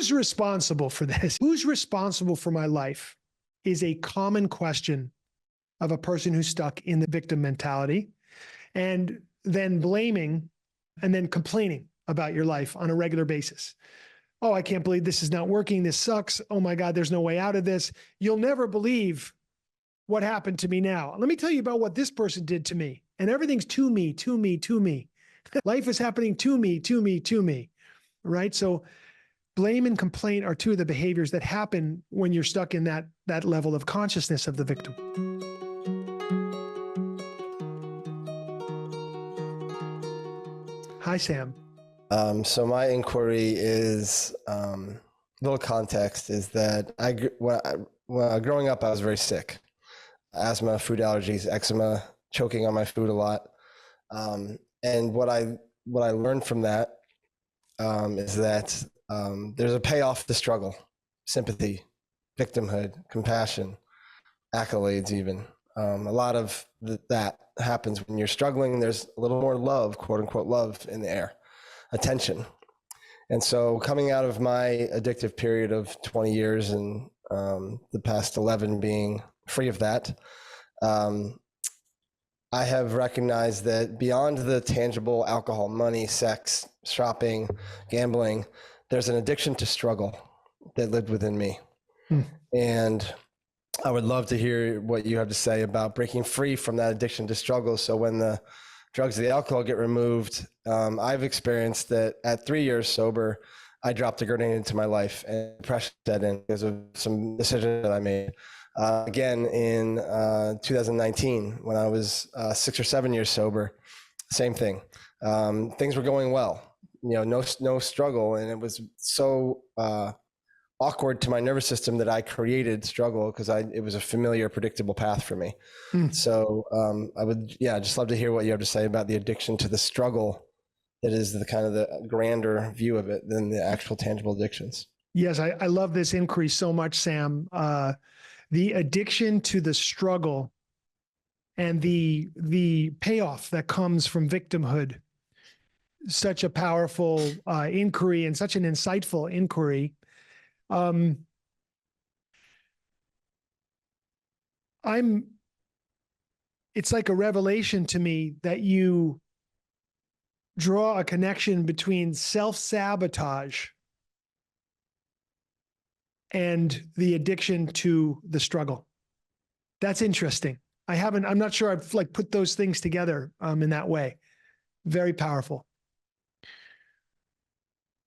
Who's responsible for this? Who's responsible for my life is a common question of a person who's stuck in the victim mentality, and then blaming and then complaining about your life on a regular basis. Oh, I can't believe this is not working. This sucks. Oh my God, there's no way out of this. You'll never believe what happened to me now. Let me tell you about what this person did to me. And everything's to me, to me, to me. Life is happening to me, to me, to me. Right? So blame and complaint are two of the behaviors that happen when you're stuck in that level of consciousness of the victim. Hi, Sam. So my inquiry is, little context is that growing up, I was very sick. Asthma, food allergies, eczema, choking on my food a lot. And what I learned from that is that there's a payoff to struggle, sympathy, victimhood, compassion, accolades even. A lot of that happens when you're struggling. There's a little more love, quote unquote, love in the air, attention. And so coming out of my addictive period of 20 years and the past 11 being free of that, I have recognized that beyond the tangible alcohol, money, sex, shopping, gambling, there's an addiction to struggle that lived within me. And I would love to hear what you have to say about breaking free from that addiction to struggle. So when the drugs and the alcohol get removed, I've experienced that at 3 years sober, I dropped a grenade into my life and depression set in because of some decisions that I made. Again, in 2019, when I was 6 or 7 years sober, same thing. Things were going well, no struggle. And it was so awkward to my nervous system that I created struggle because it was a familiar, predictable path for me. So I would, just love to hear what you have to say about the addiction to the struggle that is the kind of the grander view of it than the actual tangible addictions. Yes, I love this inquiry so much, Sam. The addiction to the struggle and the payoff that comes from victimhood, such a powerful inquiry and such an insightful inquiry. It's like a revelation to me that you draw a connection between self-sabotage and the addiction to the struggle. That's interesting. I'm not sure I've put those things together in that way. Very powerful.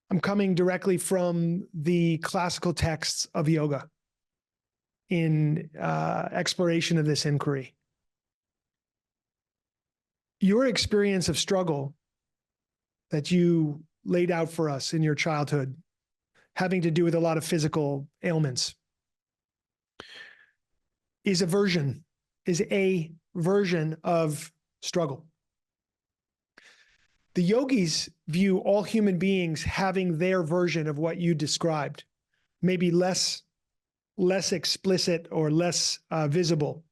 I'm coming directly from the classical texts of yoga in exploration of this inquiry. Your experience of struggle that you laid out for us in your childhood, having to do with a lot of physical ailments, is a version of struggle. The yogis view all human beings having their version of what you described, maybe less explicit or less visible,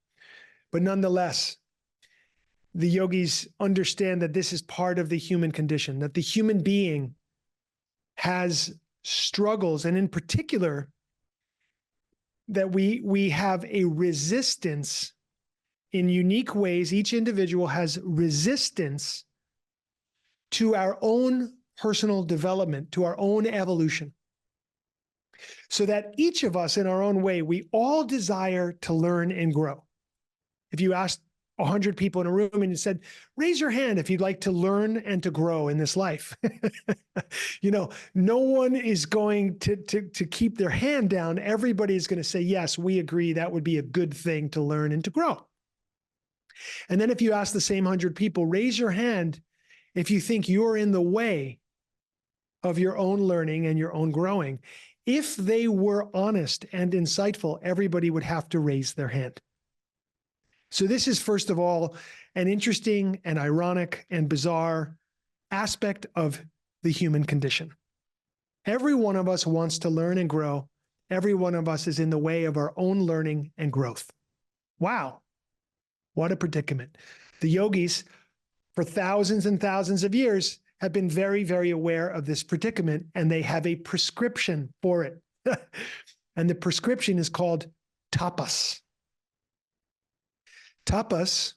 but nonetheless, the yogis understand that this is part of the human condition, that the human being has struggles, and in particular, that we have a resistance in unique ways. Each individual has resistance to our own personal development, to our own evolution. So that each of us in our own way, we all desire to learn and grow. If you asked 100 people in a room and you said, raise your hand if you'd like to learn and to grow in this life. No one is going to keep their hand down. Everybody is going to say, yes, we agree that would be a good thing to learn and to grow. And then if you ask the same 100 people, raise your hand if you think you're in the way of your own learning and your own growing. If they were honest and insightful, everybody would have to raise their hand. So this is, first of all, an interesting and ironic and bizarre aspect of the human condition. Every one of us wants to learn and grow. Every one of us is in the way of our own learning and growth. Wow, what a predicament. The yogis, for thousands and thousands of years, have been very, very aware of this predicament, and they have a prescription for it. And the prescription is called tapas. Tapas,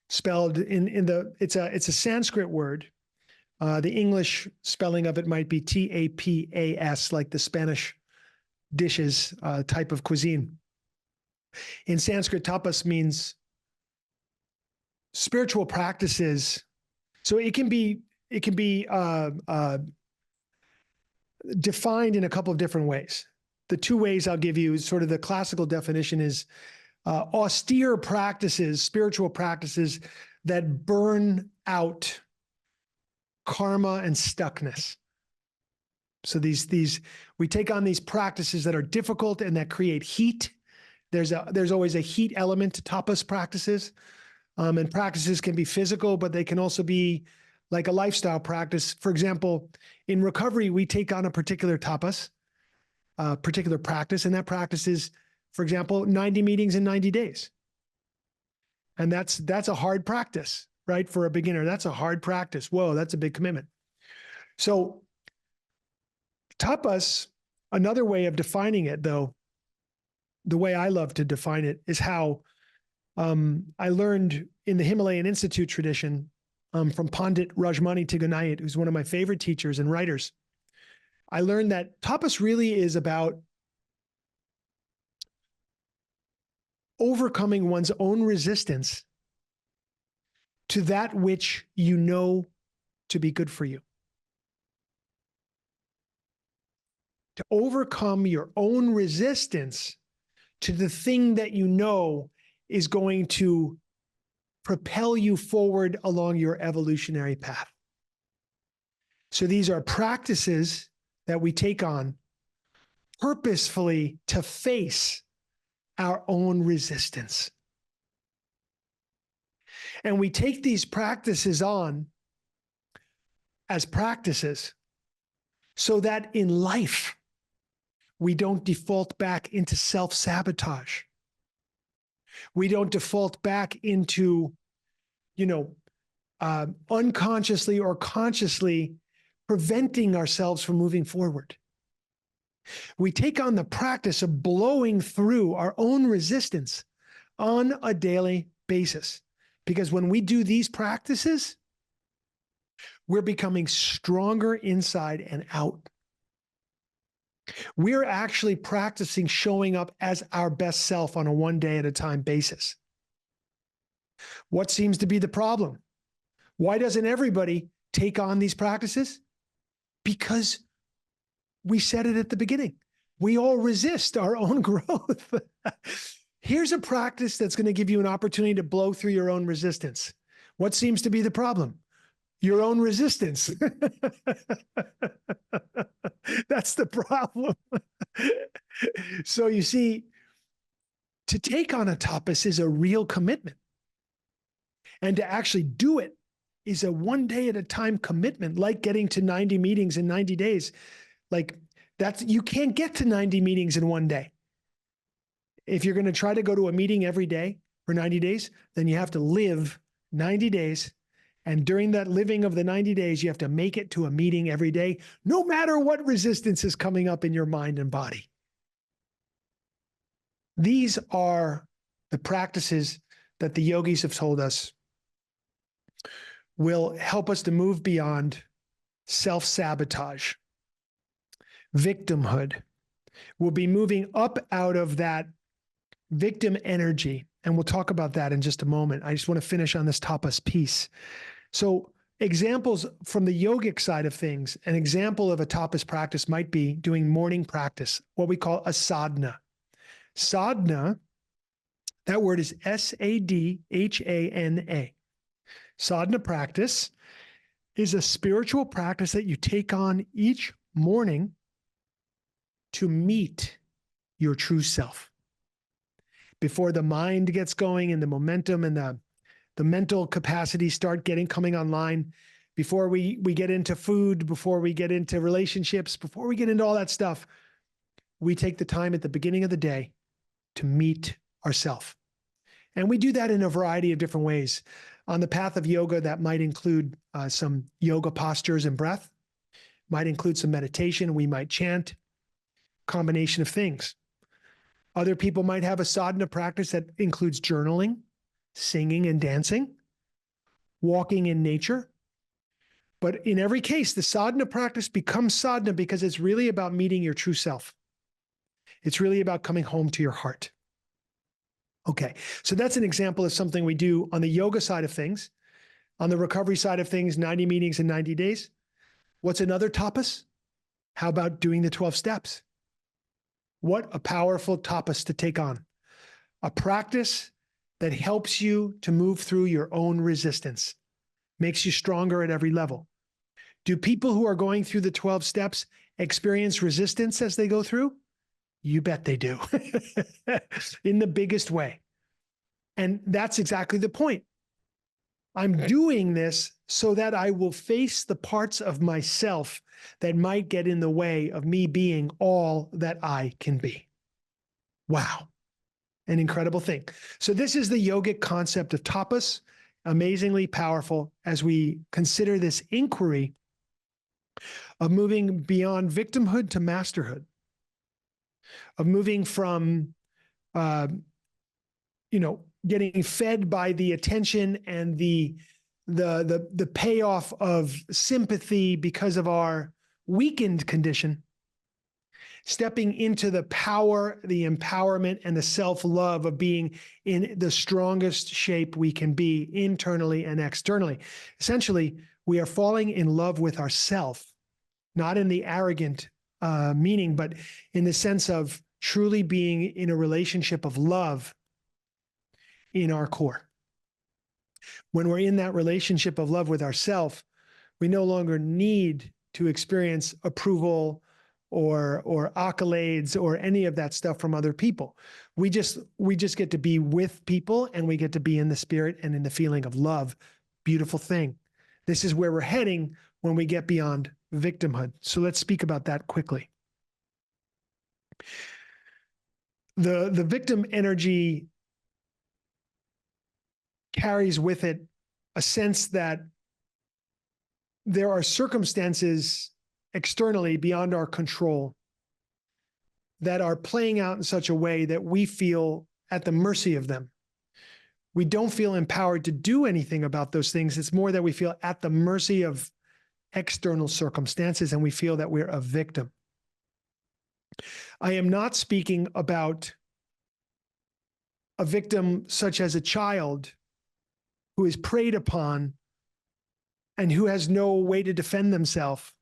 spelled it's a Sanskrit word. The English spelling of it might be Tapas, like the Spanish dishes type of cuisine. In Sanskrit, tapas means spiritual practices. So it can be defined in a couple of different ways. The two ways I'll give you, sort of the classical definition, is austere practices, spiritual practices that burn out karma and stuckness. So we take on these practices that are difficult and that create heat. There's always a heat element to tapas practices. And practices can be physical, but they can also be like a lifestyle practice. For example, in recovery, we take on a particular tapas, particular practice, and that practice is, for example, 90 meetings in 90 days. And that's a hard practice, right? For a beginner, that's a hard practice. Whoa, that's a big commitment. So tapas, another way of defining it, though, the way I love to define it is how I learned in the Himalayan Institute tradition from Pandit Rajmani Tigunayat, who's one of my favorite teachers and writers. I learned that tapas really is about overcoming one's own resistance to that which you know to be good for you. To overcome your own resistance to the thing that you know is going to propel you forward along your evolutionary path. So these are practices that we take on purposefully to face our own resistance. And we take these practices on as practices so that in life, we don't default back into self-sabotage. We don't default back into, unconsciously or consciously preventing ourselves from moving forward. We take on the practice of blowing through our own resistance on a daily basis. Because when we do these practices, we're becoming stronger inside and out. We're actually practicing showing up as our best self on a one day at a time basis. What seems to be the problem? Why doesn't everybody take on these practices? Because we said it at the beginning. We all resist our own growth. Here's a practice that's going to give you an opportunity to blow through your own resistance. What seems to be the problem? Your own resistance. That's the problem. So you see, to take on a tapas is a real commitment. And to actually do it is a one day at a time commitment, like getting to 90 meetings in 90 days. You can't get to 90 meetings in one day. If you're going to try to go to a meeting every day for 90 days, then you have to live 90 days. And during that living of the 90 days, you have to make it to a meeting every day, no matter what resistance is coming up in your mind and body. These are the practices that the yogis have told us will help us to move beyond self-sabotage, victimhood. We'll be moving up out of that victim energy. And we'll talk about that in just a moment. I just want to finish on this tapas piece. So examples from the yogic side of things, an example of a tapas practice might be doing morning practice, what we call a sadhana. Sadhana, that word is S-A-D-H-A-N-A. Sadhana practice is a spiritual practice that you take on each morning to meet your true self. Before the mind gets going and the momentum and the mental capacity start coming online, before we get into food, before we get into relationships, before we get into all that stuff, we take the time at the beginning of the day to meet ourselves. And we do that in a variety of different ways. On the path of yoga, that might include some yoga postures and breath, might include some meditation. We might chant, combination of things. Other people might have a sadhana practice that includes journaling, singing and dancing, walking in nature. But in every case, the sadhana practice becomes sadhana because it's really about meeting your true self. It's really about coming home to your heart. Okay, so that's an example of something we do on the yoga side of things. On the recovery side of things, 90 meetings in 90 days. What's another tapas? How about doing the 12 steps? What a powerful tapas to take on. A practice that helps you to move through your own resistance, makes you stronger at every level. Do people who are going through the 12 steps experience resistance as they go through? You bet they do, in the biggest way. And that's exactly the point. I'm doing this so that I will face the parts of myself that might get in the way of me being all that I can be. Wow. An incredible thing. So this is the yogic concept of tapas, amazingly powerful as we consider this inquiry of moving beyond victimhood to masterhood, of moving from, getting fed by the attention and the payoff of sympathy because of our weakened condition, stepping into the power, the empowerment, and the self-love of being in the strongest shape we can be internally and externally. Essentially, we are falling in love with ourself, not in the arrogant meaning, but in the sense of truly being in a relationship of love in our core. When we're in that relationship of love with ourself, we no longer need to experience approval or accolades or any of that stuff from other people. We just get to be with people, and we get to be in the spirit and in the feeling of love. Beautiful thing. This is where we're heading when we get beyond victimhood. So let's speak about that quickly. The victim energy carries with it a sense that there are circumstances externally beyond our control that are playing out in such a way that we feel at the mercy of them. We don't feel empowered to do anything about those things. It's more that we feel at the mercy of external circumstances, and we feel that we're a victim. I am not speaking about a victim such as a child who is preyed upon and who has no way to defend themselves.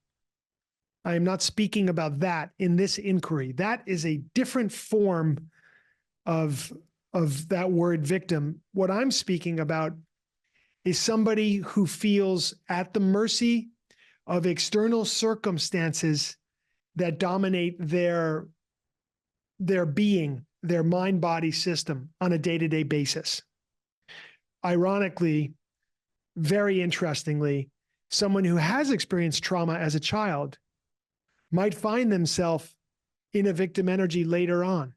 I am not speaking about that in this inquiry. That is a different form of that word victim. What I'm speaking about is somebody who feels at the mercy of external circumstances that dominate their being, their mind-body system on a day-to-day basis. Ironically, very interestingly, someone who has experienced trauma as a child might find themselves in a victim energy later on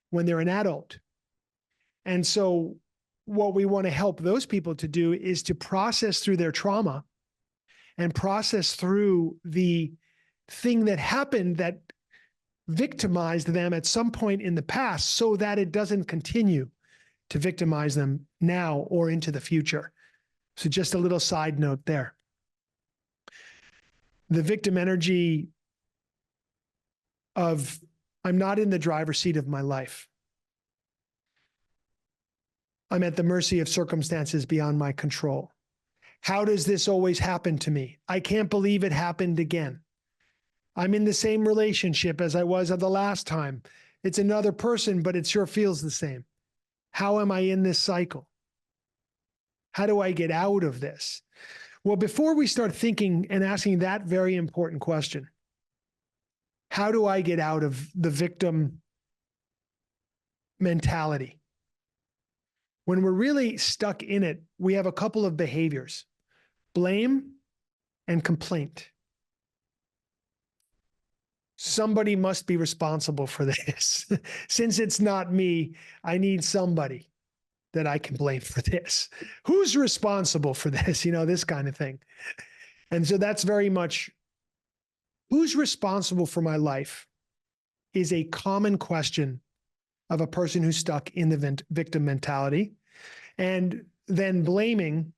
when they're an adult. And so what we want to help those people to do is to process through their trauma and process through the thing that happened that victimized them at some point in the past so that it doesn't continue to victimize them now or into the future. So just a little side note there. The victim energy of, I'm not in the driver's seat of my life. I'm at the mercy of circumstances beyond my control. How does this always happen to me? I can't believe it happened again. I'm in the same relationship as I was at the last time. It's another person, but it sure feels the same. How am I in this cycle? How do I get out of this? Well, before we start thinking and asking that very important question, how do I get out of the victim mentality? When we're really stuck in it, we have a couple of behaviors: blame and complaint. Somebody must be responsible for this. Since it's not me, I need somebody. that I can blame for this? Who's responsible for this? This kind of thing. And so that's very much who's responsible for my life is a common question of a person who's stuck in the victim mentality, and then blaming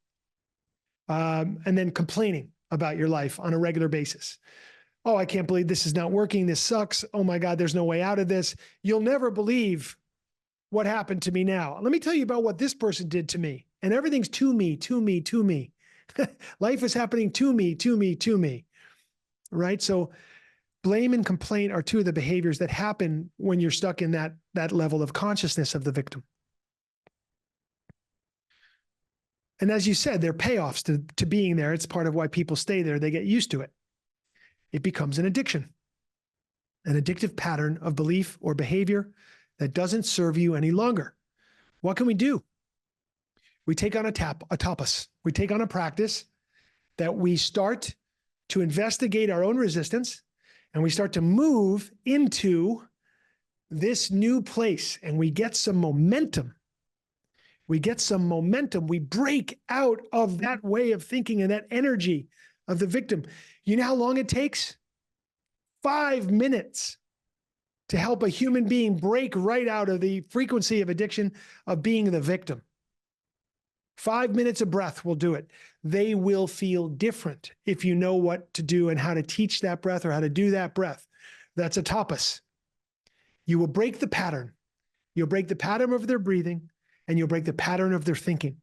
and then complaining about your life on a regular basis. Oh, I can't believe this is not working. This sucks. Oh my God, there's no way out of this. You'll never believe what happened to me now. Let me tell you about what this person did to me. And everything's to me, to me, to me. Life is happening to me, to me, to me. Right? So blame and complaint are two of the behaviors that happen when you're stuck in that level of consciousness of the victim. And as you said, there are payoffs to being there. It's part of why people stay there. They get used to it. It becomes an addiction, an addictive pattern of belief or behavior that doesn't serve you any longer. What can we do? We take on a tapas. We take on a practice that we start to investigate our own resistance, and we start to move into this new place, and we get some momentum. We get some momentum. We break out of that way of thinking and that energy of the victim. You know how long it takes? 5 minutes to help a human being break right out of the frequency of addiction of being the victim. 5 minutes of breath will do it. They will feel different if you know what to do and how to teach that breath or how to do that breath. That's a tapas. You will break the pattern. You'll break the pattern of their breathing, and you'll break the pattern of their thinking.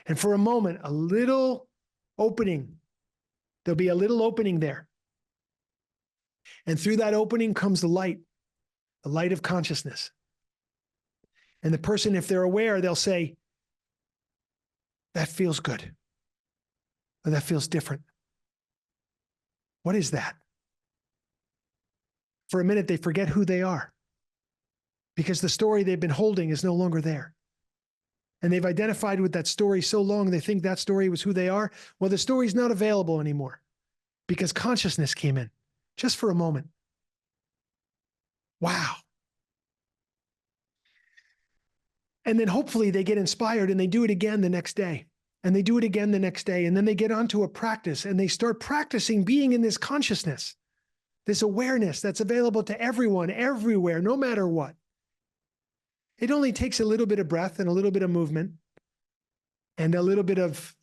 And for a moment, a little opening. There'll be a little opening there. And through that opening comes the light of consciousness. And the person, if they're aware, they'll say, that feels good. Or that feels different. What is that? For a minute, they forget who they are, because the story they've been holding is no longer there. And they've identified with that story so long, they think that story was who they are. Well, the story's not available anymore because consciousness came in just for a moment. Wow. And then hopefully they get inspired and they do it again the next day. And they do it again the next day. And then they get onto a practice and they start practicing being in this consciousness, this awareness that's available to everyone, everywhere, no matter what. It only takes a little bit of breath and a little bit of movement and a little bit of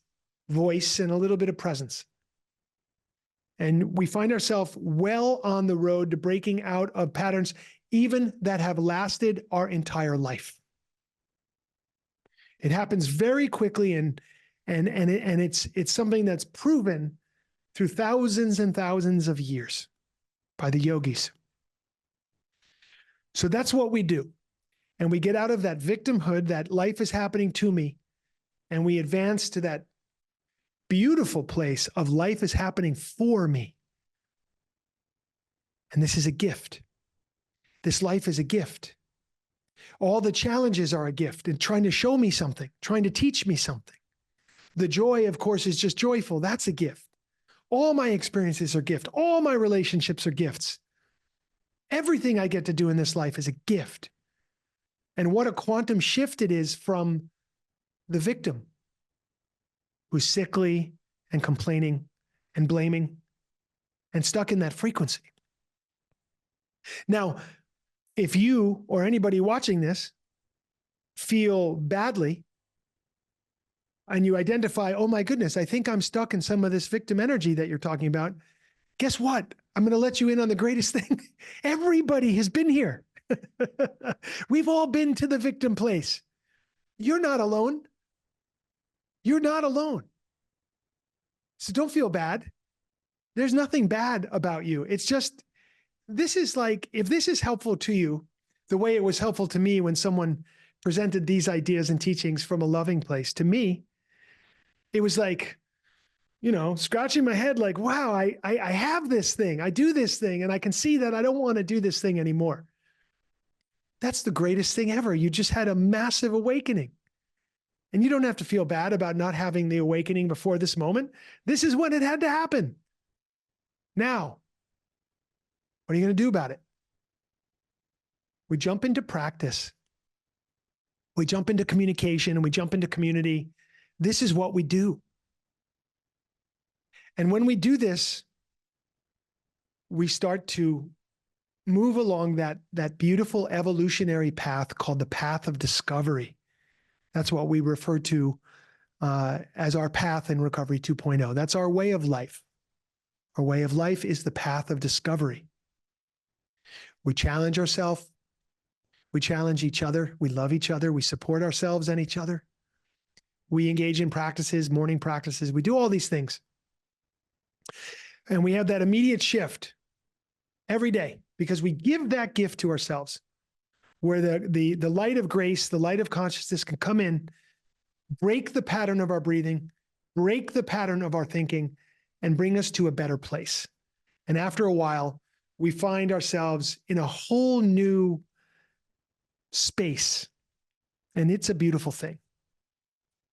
voice and a little bit of presence. And we find ourselves well on the road to breaking out of patterns, even that have lasted our entire life. It happens very quickly, and it's something that's proven through thousands and thousands of years by the yogis. So that's what we do. And we get out of that victimhood, that life is happening to me, and we advance to that beautiful place of life is happening for me. And this is a gift. This life is a gift. All the challenges are a gift and trying to show me something, trying to teach me something. The joy, of course, is just joyful. That's a gift. All my experiences are gift. All my relationships are gifts. Everything I get to do in this life is a gift. And what a quantum shift it is from the victim who's sickly and complaining and blaming and stuck in that frequency. Now, if you or anybody watching this feel badly and you identify, oh my goodness, I think I'm stuck in some of this victim energy that you're talking about, guess what? I'm going to let you in on the greatest thing. Everybody has been here. We've all been to the victim place. You're not alone. You're not alone. So don't feel bad. There's nothing bad about you. It's just, this is like, if this is helpful to you, the way it was helpful to me when someone presented these ideas and teachings from a loving place, to me, it was like, scratching my head like, wow, I have this thing. I do this thing, and I can see that I don't want to do this thing anymore. That's the greatest thing ever. You just had a massive awakening. And you don't have to feel bad about not having the awakening before this moment. This is when it had to happen. Now, what are you going to do about it? We jump into practice. We jump into communication and we jump into community. This is what we do. And when we do this, we start to move along that beautiful evolutionary path called the path of discovery. That's what we refer to as our path in Recovery 2.0. That's our way of life. Our way of life is the path of discovery. We challenge ourselves. We challenge each other. We love each other. We support ourselves and each other. We engage in practices, morning practices. We do all these things. And we have that immediate shift every day because we give that gift to ourselves where the light of grace, the light of consciousness can come in, break the pattern of our breathing, break the pattern of our thinking, and bring us to a better place. And after a while, we find ourselves in a whole new space. And it's a beautiful thing.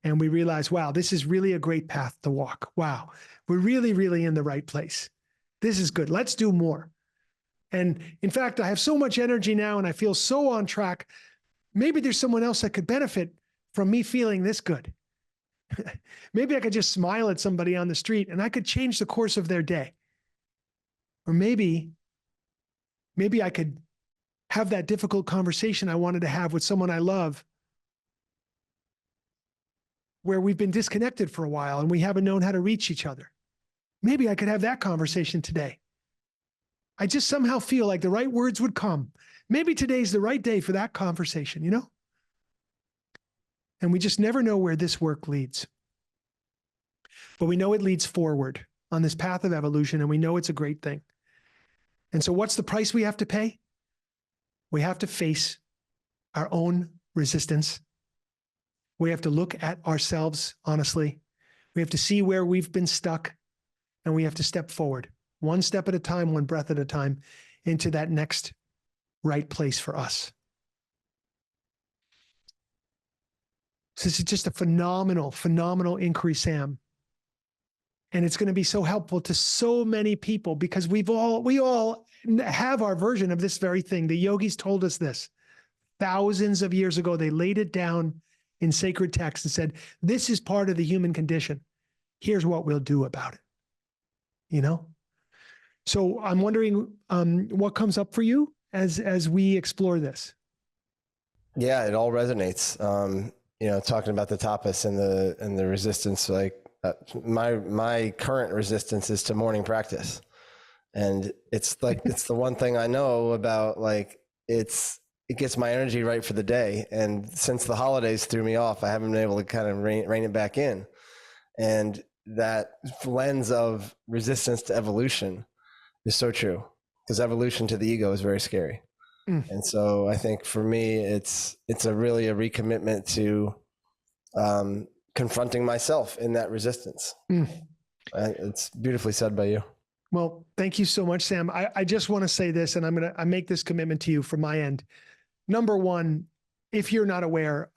And we realize, wow, this is really a great path to walk. Wow, we're really, really in the right place. This is good. Let's do more. And in fact, I have so much energy now and I feel so on track. Maybe there's someone else that could benefit from me feeling this good. Maybe I could just smile at somebody on the street and I could change the course of their day. Or maybe I could have that difficult conversation I wanted to have with someone I love where we've been disconnected for a while and we haven't known how to reach each other. Maybe I could have that conversation today. I just somehow feel like the right words would come. Maybe today's the right day for that conversation, you know? And we just never know where this work leads. But we know it leads forward on this path of evolution, and we know it's a great thing. And so what's the price we have to pay? We have to face our own resistance. We have to look at ourselves honestly. We have to see where we've been stuck, and we have to step forward, one step at a time, one breath at a time, into that next right place for us. So this is just a phenomenal, phenomenal inquiry, Sam. And it's going to be so helpful to so many people because we all have our version of this very thing. The yogis told us this thousands of years ago. They laid it down in sacred texts and said, this is part of the human condition. Here's what we'll do about it. You know? So I'm wondering what comes up for you as we explore this. Yeah, it all resonates. You know, talking about the tapas and the resistance, like my current resistance is to morning practice. And it's like, it's the one thing I know about, like, it gets my energy right for the day. And since the holidays threw me off, I haven't been able to kind of rein it back in. And that lens of resistance to evolution is so true, because evolution to the ego is very scary. And so I think for me, it's really a recommitment to confronting myself in that resistance. It's beautifully said by you. Well, thank you so much, Sam. I just want to say this, and I make this commitment to you from my end. Number one, if you're not aware,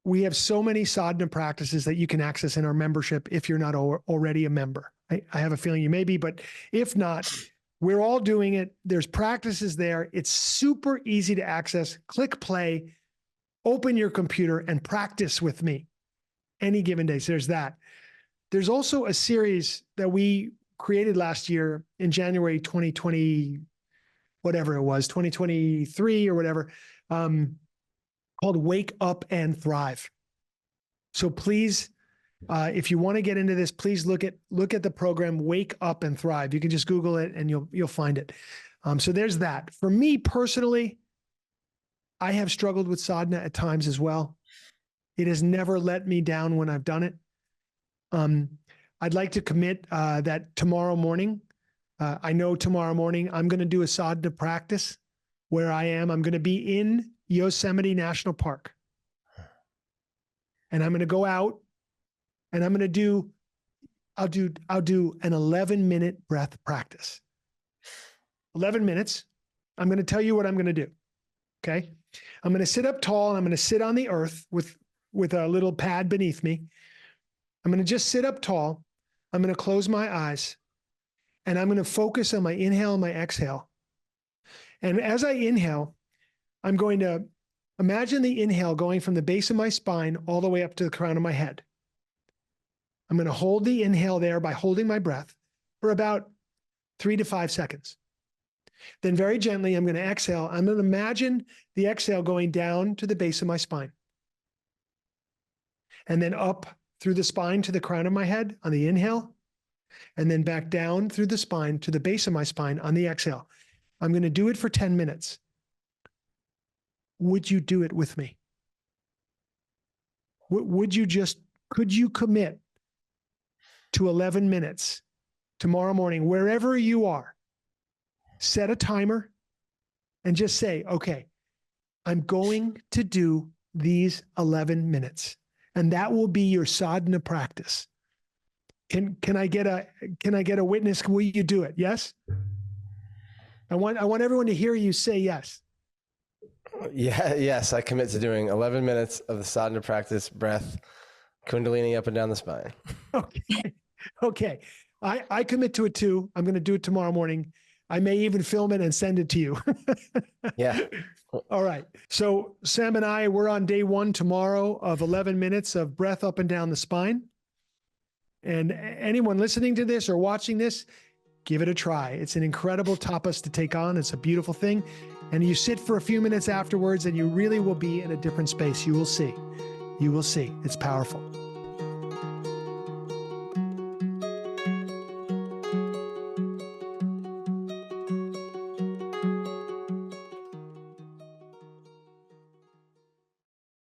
we have so many sadhana practices that you can access in our membership if you're not already a member. I have a feeling you may be, but if not, we're all doing it. There's practices there. It's super easy to access. Click play, open your computer, and practice with me any given day. So there's that. There's also a series that we created last year in January 2020, whatever it was, 2023 or whatever, called Wake Up and Thrive. So please, if you want to get into this, please look at the program Wake Up and Thrive. You can just Google it and you'll find it. So there's that. For me personally, I have struggled with sadhana at times as well. It has never let me down when I've done it. I'd like to commit that tomorrow morning, I know tomorrow morning I'm going to do a sadhana practice where I am. I'm going to be in Yosemite National Park. And I'm going to go out and I'm going to do, I'll do an 11-minute breath practice. 11 minutes. I'm going to tell you what I'm going to do. Okay. I'm going to sit up tall and I'm going to sit on the earth with a little pad beneath me. I'm going to just sit up tall. I'm going to close my eyes and I'm going to focus on my inhale and my exhale. And as I inhale, I'm going to Imagine the inhale going from the base of my spine all the way up to the crown of my head. I'm going to hold the inhale there by holding my breath for about 3 to 5 seconds. Then very gently, I'm going to exhale. I'm going to imagine the exhale going down to the base of my spine. And then up through the spine to the crown of my head on the inhale. And then back down through the spine to the base of my spine on the exhale. I'm going to do it for 10 minutes. Would you do it with me? Could you commit to 11 minutes tomorrow morning, wherever you are? Set a timer and just say, okay, I'm going to do these 11 minutes. And that will be your sadhana practice. Can I get a witness? Will you do it? Yes? I want everyone to hear you say yes. Yeah, yes, I commit to doing 11 minutes of the sadhana practice, breath, kundalini up and down the spine. Okay. I commit to it too. I'm going to do it tomorrow morning. I may even film it and send it to you. Yeah. All right. So Sam and I, we're on day 1 tomorrow of 11 minutes of breath up and down the spine. And anyone listening to this or watching this, give it a try. It's an incredible tapas to take on. It's a beautiful thing. And you sit for a few minutes afterwards and you really will be in a different space. You will see. You will see. It's powerful.